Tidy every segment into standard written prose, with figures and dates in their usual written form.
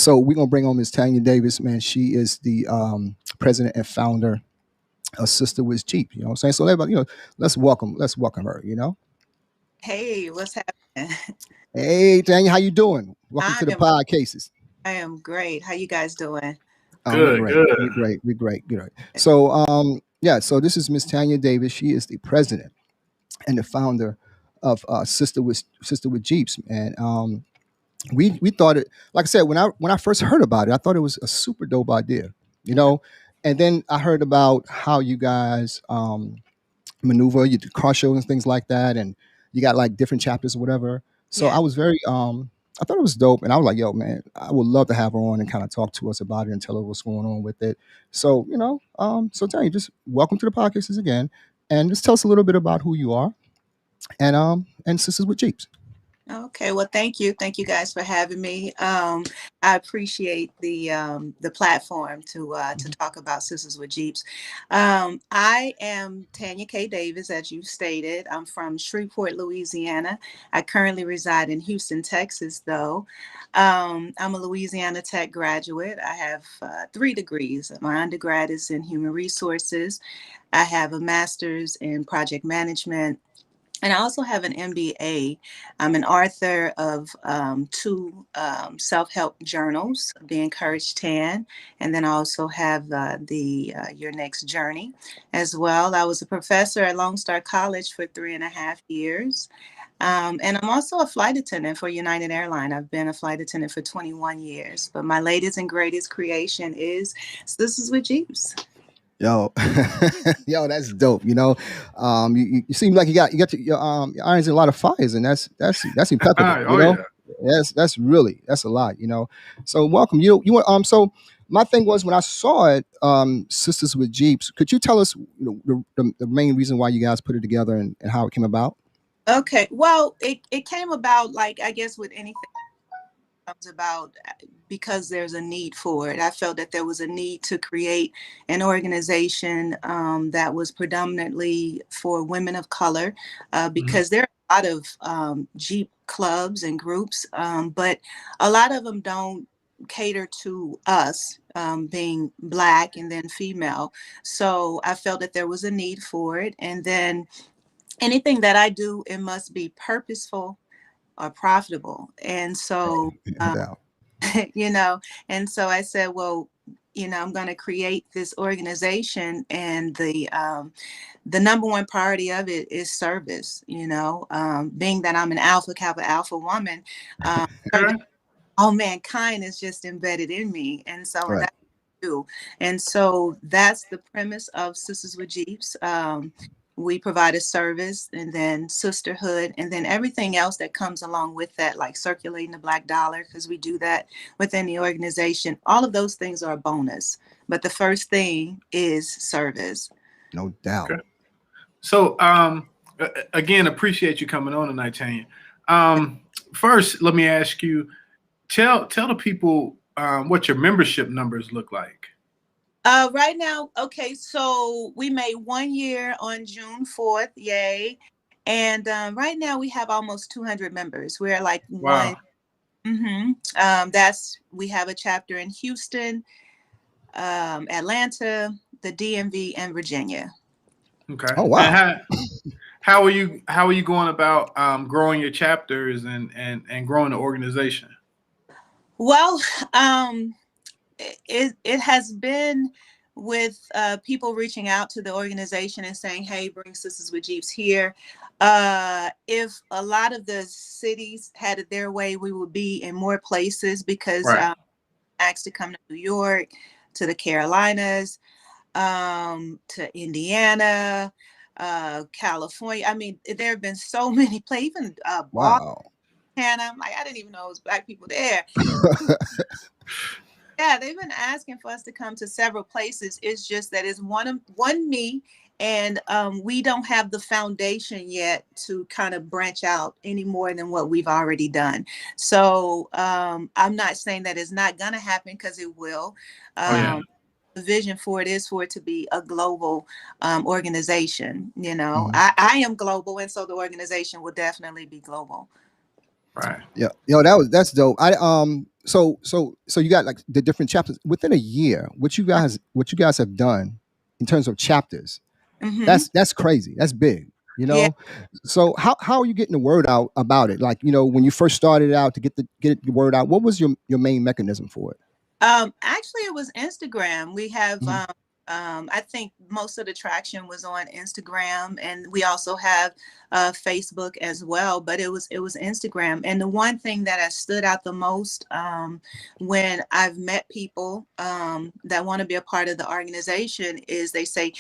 So we're gonna bring on Miss Tania Davis, man. She is the president and founder of Sister with Jeep. You know what I'm saying? So everybody, let's welcome her. Hey, what's happening? Hey, Tanya, how you doing? Welcome I to the am Podcases. I am great. How you guys doing? We're Good, great. good. We're great. Good. So yeah, so this is Miss Tanya Davis. She is the president and the founder of Sister with Jeeps, and we thought it, like I said, when I first heard about it, I thought it was a super dope idea, you know. And then I heard about how you guys maneuver, you do car shows and things like that, and you got like different chapters or whatever. So Yeah. I was very I thought it was dope, and I was like, yo, man, I would love to have her on and kind of talk to us about it and tell her what's going on with it. So so Tanya, just welcome to the podcast again, and just tell us a little bit about who you are and Sisters with Jeeps. Okay, well, thank you. Thank you guys for having me. I appreciate the platform to talk about Sisters with Jeeps. I am Tanya K. Davis, as you stated. I'm from Shreveport, Louisiana. I currently reside in Houston, Texas, though. I'm a Louisiana Tech graduate. I have 3 degrees. My undergrad is in human resources. I have a master's in project management. And I also have an MBA. I'm an author of 2 self-help journals, The Encouraged 10, and then I also have the Your Next Journey as well. I was a professor at Lone Star College for 3.5 years. And I'm also a flight attendant for United Airlines. I've been a flight attendant for 21 years. But my latest and greatest creation is Sisters with Jeeps. Yo, yo, that's dope. You seem like you got your irons in a lot of fires, and that's impeccable. Oh yeah. That's a lot. So welcome. So my thing was when I saw it, Sisters with Jeeps. Could you tell us the main reason why you guys put it together and how it came about? Okay, well, it came about, like, I guess with anything, comes about because there's a need for it. I felt that there was a need to create an organization that was predominantly for women of color, because there are a lot of Jeep clubs and groups, but a lot of them don't cater to us being Black and then female. So I felt that there was a need for it. And then anything that I do, it must be purposeful or profitable. And so No doubt. and so I said, well, I'm going to create this organization, and the number one priority of it is service. Being that I'm an alpha kappa alpha woman, all mankind is just embedded in me, and so Right. that's what I do. And so that's the premise of Sisters with Jeeps. We provide a service, and then sisterhood, and then everything else that comes along with that, like circulating the Black dollar, because we do that within the organization. All of those things are a bonus, but the first thing is service. No doubt. Okay. So again, appreciate you coming on tonight, Tanya. First, let me ask you, tell the people what your membership numbers look like. Right now, okay, so we made 1 year on June 4th, yay. And right now we have almost 200 members. We're like Wow. We have a chapter in Houston, Atlanta, the DMV, and Virginia. Okay. Oh wow. And how are you going about growing your chapters and growing the organization? Well, it has been with people reaching out to the organization and saying, hey, bring Sisters with Jeeps here. If a lot of the cities had it their way, we would be in more places, because Right. asked to come to New York, to the Carolinas, to Indiana, California. I mean, there have been so many places, even Boston. Wow. I'm like, I didn't even know it was Black people there. Yeah, they've been asking for us to come to several places. It's just that it's one me, and we don't have the foundation yet to kind of branch out any more than what we've already done. So I'm not saying that it's not going to happen, because it will. The vision for it is for it to be a global organization. Mhm. I am global, and so the organization will definitely be global. Right. Yeah, that's dope. So you got like the different chapters within a year. What you guys have done in terms of chapters, Mm-hmm. that's crazy. That's big. Yeah. So how are you getting the word out about it? Like, when you first started out to get the word out, what was your main mechanism for it? Actually, it was Instagram. We have, Mhm. I think most of the traction was on Instagram, and we also have Facebook as well. But it was Instagram, and the one thing that has stood out the most when I've met people that want to be a part of the organization is they say,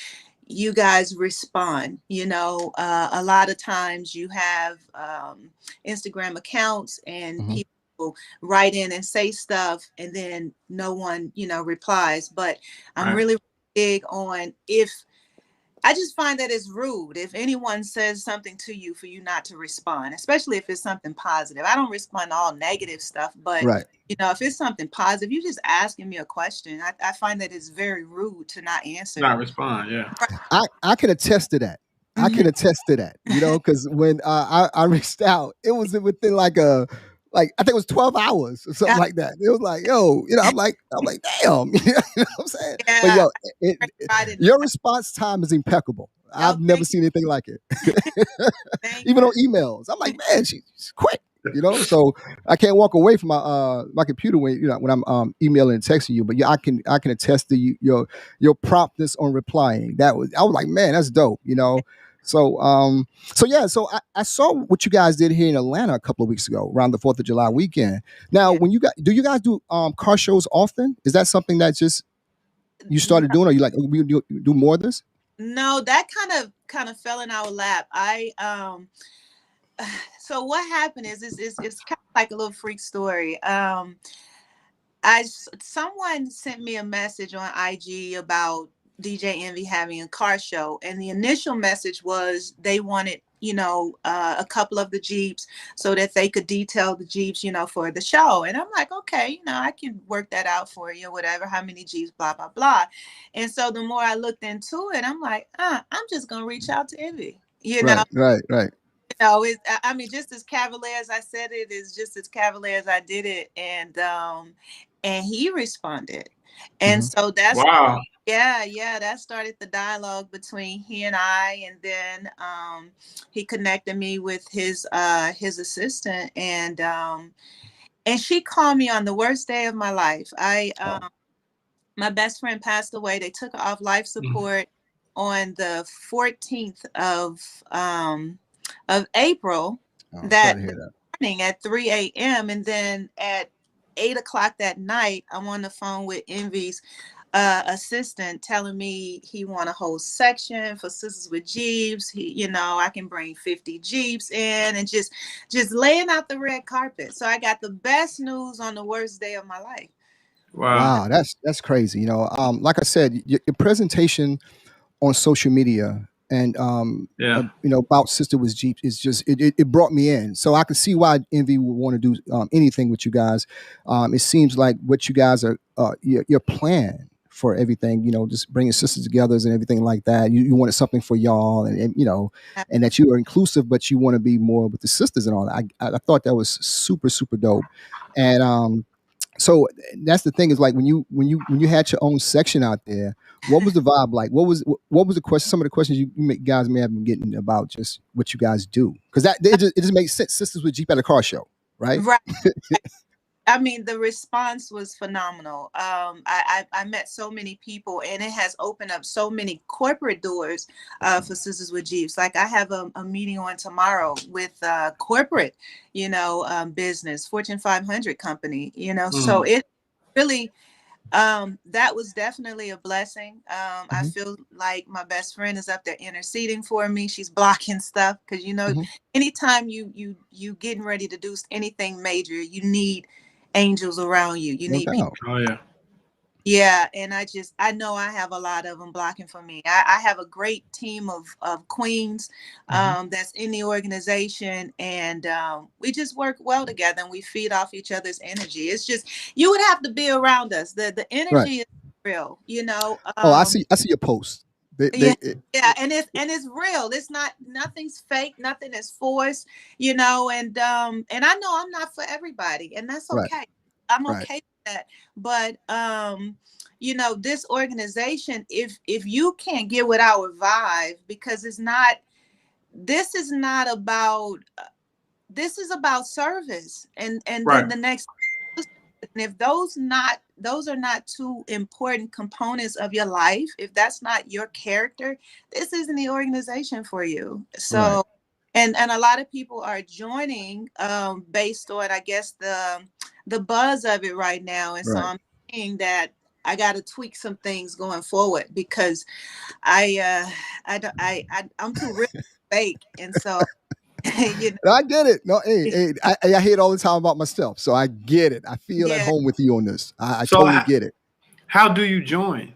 you guys respond. A lot of times you have Instagram accounts and Mhm. people write in and say stuff and then no one replies, but I'm Right. really big on, if I just find that it's rude if anyone says something to you for you not to respond, especially if it's something positive. I don't respond to all negative stuff, but Right. if it's something positive, you just asking me a question, I find that it's very rude to not answer Not it. respond. Yeah. I can attest to that. I Mhm. can attest to that. Because when I reached out, it was within like I think it was 12 hours or something Uh, like that. It was like, yo, I'm like, damn, you know what I'm saying? But yeah, yo, it, I didn't. your response time is impeccable. Oh, I've never thank seen anything like it. thank Even on emails. I'm like, man, she's quick. So I can't walk away from my computer when I'm emailing and texting you. But yeah, I can attest to your promptness on replying. I was like, man, that's dope. So I saw what you guys did here in Atlanta a couple of weeks ago around the 4th of July weekend. Now, Yeah. when you guys do car shows often? Is that something that just you started doing, or you like we do more of this? No, that kind of fell in our lap. So what happened is it's kind of like a little freak story. Someone sent me a message on IG about DJ Envy having a car show, and the initial message was they wanted a couple of the Jeeps so that they could detail the Jeeps for the show. And I'm like, okay, I can work that out for you, whatever, how many Jeeps, blah blah blah. And so the more I looked into it, I'm like, I'm just gonna reach out to Envy. Right, right, right. I mean, just as cavalier as I said it is just as cavalier as I did it, and he responded, and Hmm. so that's Wow. yeah, that started the dialogue between he and I, and then he connected me with his assistant, and she called me on the worst day of my life. Oh, My best friend passed away. They took her off life Mhm. support on the 14th of April, oh, sorry that to hear that. morning at 3 a.m. And then at 8 o'clock that night, I'm on the phone with Envy's assistant telling me he want a whole section for Sisters with Jeeps. I can bring 50 Jeeps in, and just laying out the red carpet. So I got the best news on the worst day of my life. Wow. Wow, that's crazy. Like I said, your presentation on social media and Yeah. about Sister with Jeep is just it brought me in. So I can see why Envy would want to do anything with you guys. It seems like what you guys are your plan for everything. Just bringing sisters together and everything like that. You wanted something for y'all, and that you are inclusive, but you want to be more with the sisters and all that. I thought that was super super dope, and so that's the thing is like when you had your own section out there, what was the vibe like? What was the question? Some of the questions guys may have been getting about just what you guys do, because that it just makes sense. Sisters with Jeep at a car show, right? Right. I mean, the response was phenomenal. I met so many people, and it has opened up so many corporate doors for Sisters with Jeeps. Like I have a meeting on tomorrow with corporate, business, Fortune 500 company. So Mm. it really, that was definitely a blessing. I Hmm. feel like my best friend is up there interceding for me. She's blocking stuff because Hmm. anytime you getting ready to do anything major, you need angels around you. You No need people. doubt. Oh yeah. Yeah, and I know I have a lot of them blocking for me. I have a great team of queens Hmm. that's in the organization, and we just work well together, and we feed off each other's energy. It's just, you would have to be around us. The Right. energy is real. Oh, I see your post. Yeah, yeah, and it's real. It's not, nothing's fake, nothing is forced, and I know I'm not for everybody, and that's Right. okay. I'm Right. okay with that. But this organization, if you can't get with our vibe, because this is not about this is about service, and Right. then the next, and if those are not two important components of your life, if that's not your character, this isn't the organization for you. Right. So, and a lot of people are joining based on, I guess, the buzz of it right now, and so Right. I'm saying that I got to tweak some things going forward, because I'm too real fake, and so I get it. No, hey, I hear it all the time about myself, so I get it. I feel at yeah. home with you on this. I So totally get it. how do you join?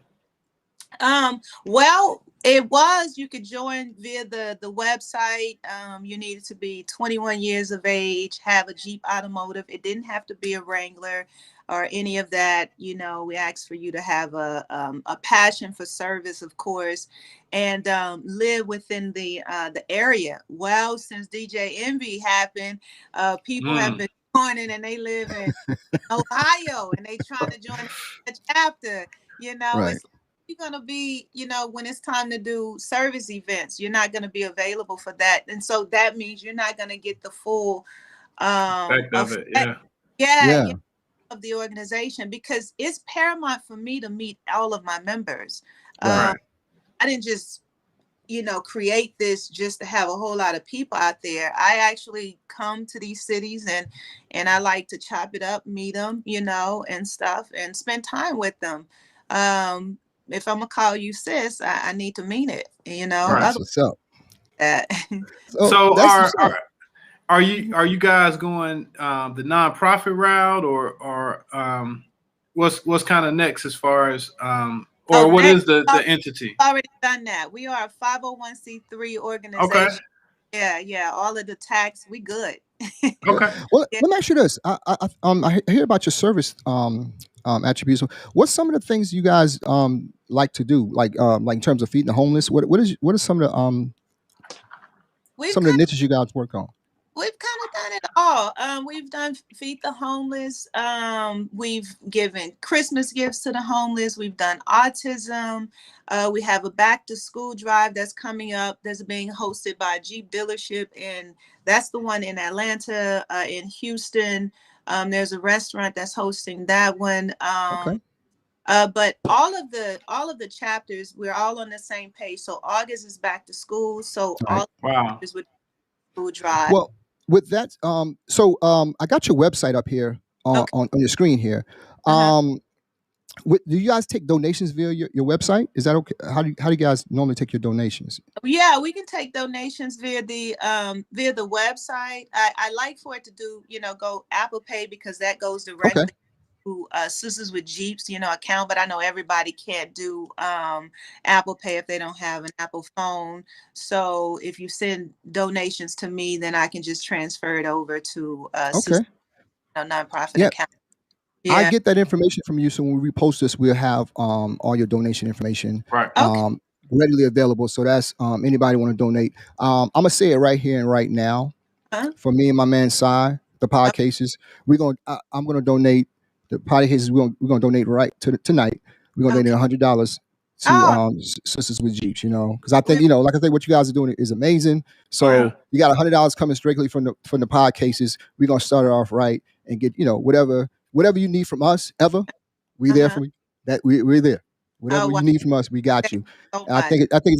Well, it was, you could join via the website. You needed to be 21 years of age, have a Jeep Automotive. It didn't have to be a Wrangler or any of that. We asked for you to have a passion for service, of course, and live within the area. Well, since DJ Envy happened, people have Mm. been joining, and they live in Ohio, and they trying to join the chapter. Right. It's, you're gonna be, when it's time to do service events, you're not gonna be available for that, and so that means you're not gonna get the full Effect of it, effect, yeah. yeah, Yeah. of the organization, because it's paramount for me to meet all of my members. Right. I didn't just create this just to have a whole lot of people out there. I actually come to these cities, and I like to chop it up, meet them, and stuff, and spend time with them. If I'm gonna call you sis, I need to mean it, Right. That's otherwise what's up. that. So So that's what's up. are you guys going the nonprofit route, or what's kind of next as far as Oh, or what next, is the entity? already done that. We are a 501c3 Okay. organization. Yeah, all of the tax, we good. Yeah. Okay. Well, Yeah. let me ask you this. I hear about your service attributes. What's some of the things you guys like to do? Like in terms of feeding the homeless. What are We've some of the kind niches you guys work on? We've kind of done it all. We've done feed the homeless. We've given Christmas gifts to the homeless. We've done autism. We have a back to school drive that's coming up. That's being hosted by a Jeep dealership, and that's the one in Atlanta, in Houston. There's a restaurant that's hosting that one. Okay. But all of the chapters, we're all on the same page. So August is back to school. So All right. all Wow. chapters with school drive. Well, with that, I got your website up here Okay. on your screen here. Uh-huh. Do you guys take donations via your website? Is that okay? How do you guys normally take your donations? Yeah, we can take donations via the website. I like for it to do, go Apple Pay, because that goes Okay. directly to Sistas with Jeeps, account. But I know everybody can't do Apple Pay if they don't have an Apple phone. So if you send donations to me, then I can just transfer it over to Okay. Sistas, nonprofit Yeah. account. I Yeah. get that information from you. So when we repost this, we'll have all your donation information Right. Okay. readily available. So that's anybody want to donate. I'm gonna say it right here and right now. Huh? For me and my man Cy, the Podcases, I'm gonna donate the Podcases. We're gonna donate right tonight. We're gonna Okay. donate $100 to Oh, Sisters with Jeeps. Because I think we like I think what you guys are doing is amazing. Oh yeah. So you got $100 coming strictly from the Podcases. We're gonna start it off right and get whatever you need from us ever. We there uh-huh. for you. We're there. Oh, Whatever wow. you need from us, we got Thank you. you so And much. I think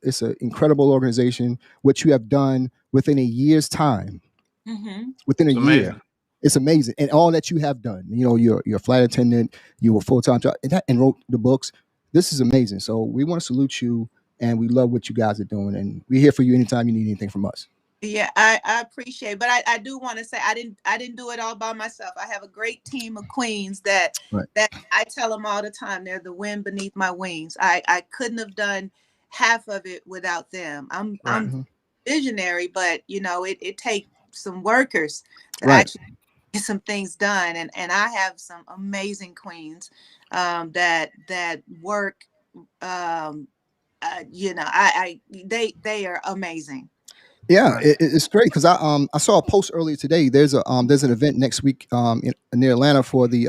it's an incredible organization. What you have done within a year's time, Mm-hmm. within a It's year, amazing. it's amazing. And all that you have done, you're a flight attendant, you were full time job, and wrote the books. This is amazing. So we want to salute you, and we love what you guys are doing. And we're here for you anytime you need anything from us. Yeah, I appreciate, but I do want to say I didn't do it all by myself. I have a great team of queens Right. that I tell them all the time, they're the wind beneath my wings. I couldn't have done half of it without them. Right. I'm visionary, but it takes some workers to Right. actually get some things done, and I have some amazing queens that work um you know, they are amazing. Yeah, Right. it's great because I saw a post earlier today. There's an event next week near Atlanta for the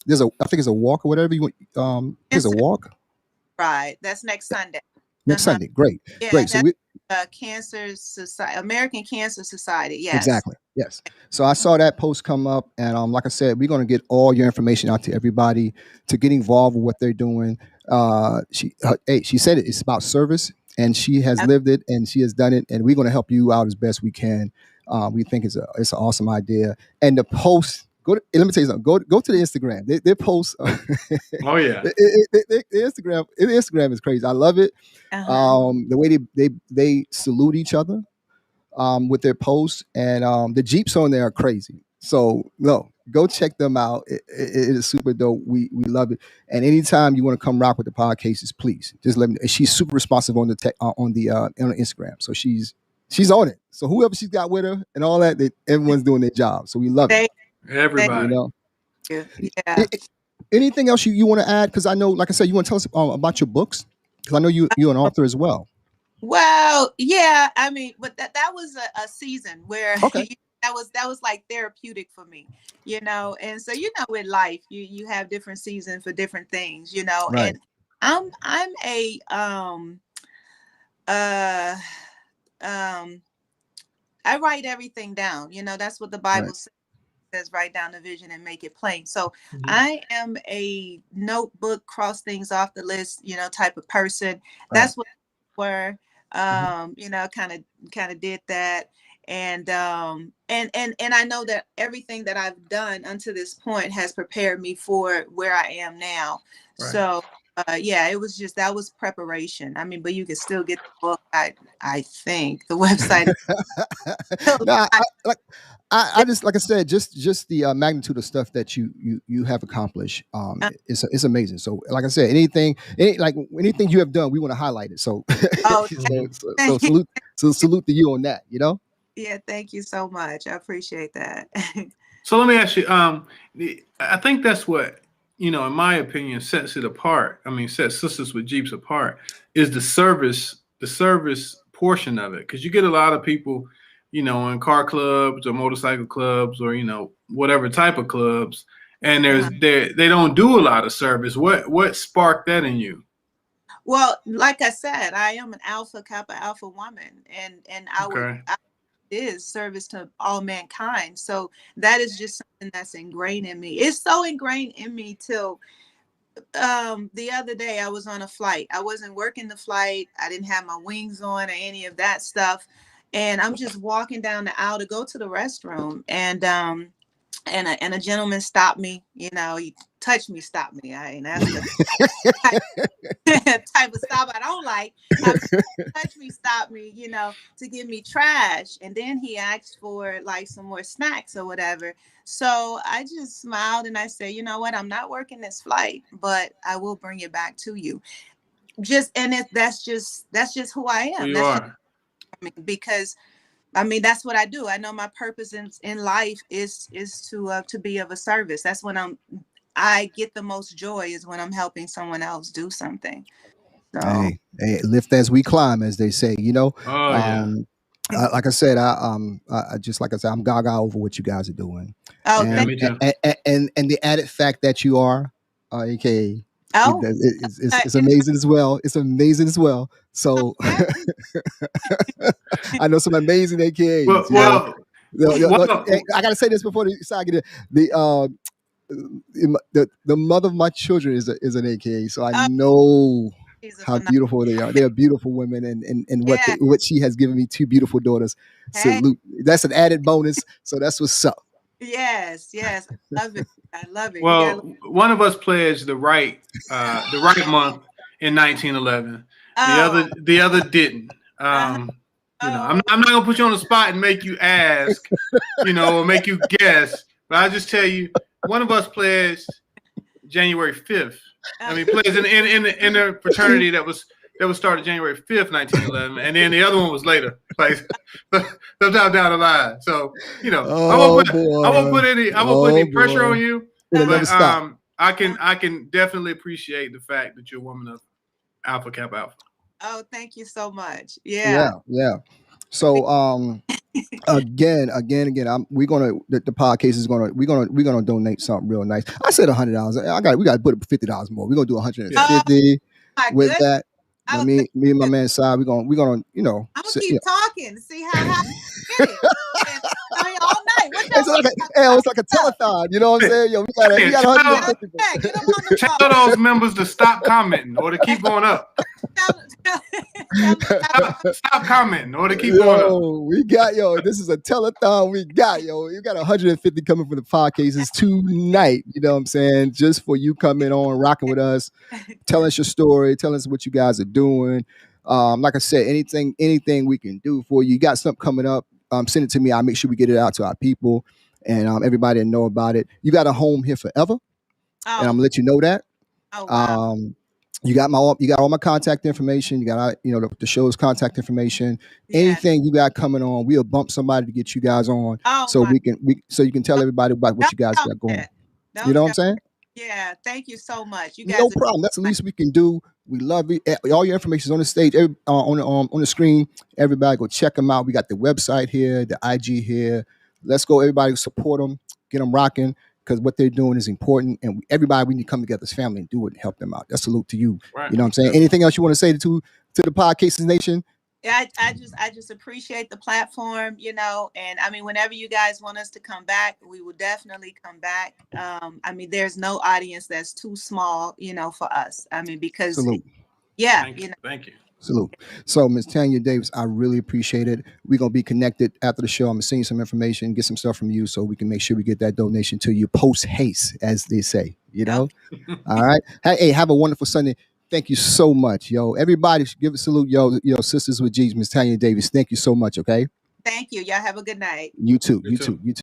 there's a, I think it's a walk or whatever you want, there's a Cancer, walk right. That's next Sunday. next Uh-huh. Sunday. Great, Yeah, great. So that's we Cancer Society, American Cancer Society. Yes. exactly, yes. So I saw that post come up, and like I said, we're going to get all your information out to everybody to get involved with what they're doing. She said it's about service, and she has lived it, and she has done it, and we're going to help you out as best we can. We think it's an awesome idea, and the post. Let me tell you something. Go to the Instagram. Their posts. Oh yeah. The Instagram is crazy. I love it. Uh-huh. The way they salute each other with their posts, and the Jeeps on there are crazy. So no, go check them out. It is super dope. We love it. And anytime you want to come rock with the podcasts, please just let me know. She's super responsive on the on the Instagram. So she's on it. So whoever she's got with her and all that, everyone's doing their job. So we love it. Thank Everybody. You you. know. Yeah. Anything else you want to add? Because I know, like I said, you want to tell us about your books. Because I know you're an author as well. Well, yeah, I mean, but that was a season where Okay. that was like therapeutic for me, you know. And so, you know, with life, you have different seasons for different things, you know. Right. And I'm a uh I write everything down, you know. That's what the Bible says, write down the vision and make it plain. So I am a notebook, cross things off the list, you know, type of person. That's what were you know, kind of did that. And I know that everything that I've done unto this point has prepared me for where I am now. Right. So yeah, it was just, that was preparation. I mean, but you can still get the book. I think the website No, I just, like I said, just the magnitude of stuff that you have accomplished is amazing. So like I said, anything you have done, we want to highlight it. So oh so salute to you on that, you know. yeah, thank you so much. I appreciate that. So let me ask you. I think that's what, you know, in my opinion, sets it apart. I mean, sets Sistas with Jeeps apart is the service portion of it. Because you get a lot of people, you know, in car clubs or motorcycle clubs or, you know, whatever type of clubs, and they don't do a lot of service. What sparked that in you? Well, like I said, I am an Alpha Kappa Alpha woman, and Okay. is service to all mankind. So that is just something that's ingrained in me. It's so ingrained in me till the other day I was on a flight. I wasn't working the flight. I didn't have my wings on or any of that stuff. And I'm just walking down the aisle to go to the restroom, and a gentleman stopped me. You know, he touched me, stopped me. And that's the type of stop I don't like. Touch me, stop me, you know, to give me trash. And then he asked for like some more snacks or whatever. So I just smiled and I said, you know what, I'm not working this flight, but I will bring it back to you. That's just who I am. Who you That's just, are. I mean, because I mean, that's what I do. I know my purpose in life is to be of a service. That's when I get the most joy, is when I'm helping someone else do something. So Hey, lift as we climb, as they say. You know, Oh yeah. like I said, I just, like I said, I'm gaga over what you guys are doing, oh Yeah, thank me too. and the added fact that you are, aka, oh it's amazing as well. It's amazing as well. So yeah. I know some amazing AKAs. You know, I gotta say this before I get it. The mother of my children is an AKA, so I Oh, know she's a how phenomenal. beautiful they are. They are beautiful women, and Yeah. what she has given me, two beautiful daughters. Hey. Salute. That's an added bonus. So that's what's up. Yes. I love it. I love it. You got. Well, one of us pledged the right month in 1911. Oh. The other didn't. Uh-huh. You know, Oh. I'm not gonna put you on the spot and make you ask, you know, or make you guess. But I'll just tell you, one of us pledged January 5th. I mean, pledged in the fraternity that was started January 5th, 1911, and then the other one was later, like sometime down the line. So, you know, I won't put any pressure on you. It'll never stop. I can definitely appreciate the fact that you're a woman of Alpha Kappa Alpha. Oh, thank you so much. Yeah, yeah. So again, we're gonna the podcast is we're gonna donate something real nice. I said $100. We got to put $50 more. We're gonna do Oh 150 my with goodness. that. I was Me and my thinking, man side, we're gonna I'm gonna keep talking to see how get it. And I mean, all night. What y'all it's like it's like a telethon. You know what I'm saying? Yo, we got Tanya, 150. yeah, get them on the phone. tell those members to stop commenting or to keep going up. Stop commenting or to keep going up. This is a telethon. We got 150 coming from the podcasts tonight. You know what I'm saying? Just for you coming on, rocking with us, tell us your story, tell us what you guys are doing. Like I said, anything we can do for you. You got something coming up, send it to me. I'll make sure we get it out to our people and everybody know about it. You got a home here forever, and I'm gonna let you know that. Oh, wow. You got all my contact information. You got the show's contact information. Yeah. Anything you got coming on, we'll bump somebody to get you guys on, so you can tell everybody about what you guys got going. You know what I'm saying? Yeah, thank you so much. You guys, no problem. That's the least we can do. We love it. All your information is on the stage, on the screen. Everybody go check them out. We got the website here, the IG here. Let's go. Everybody support them, get them rocking, because what they're doing is important. And we need to come together as family and do it and help them out. That's a salute to you. Right. You know what I'm saying? Anything else you want to say to the Podcases Nation? Yeah, I just appreciate the platform, and I mean, whenever you guys want us to come back, we will definitely come back. I mean, there's no audience that's too small, for us. I mean, because Salute. Yeah, Thank you. Salute. So, Ms. Tania Davis, I really appreciate it. We're going to be connected after the show. I'm going to send you some information, get some stuff from you so we can make sure we get that donation to you post haste, as they say, All right. Hey, have a wonderful Sunday. Thank you so much, yo. Everybody should give a salute, yo, Sisters with Jeeps, Ms. Tania Davis. Thank you so much, okay? Thank you. Y'all have a good night. You too.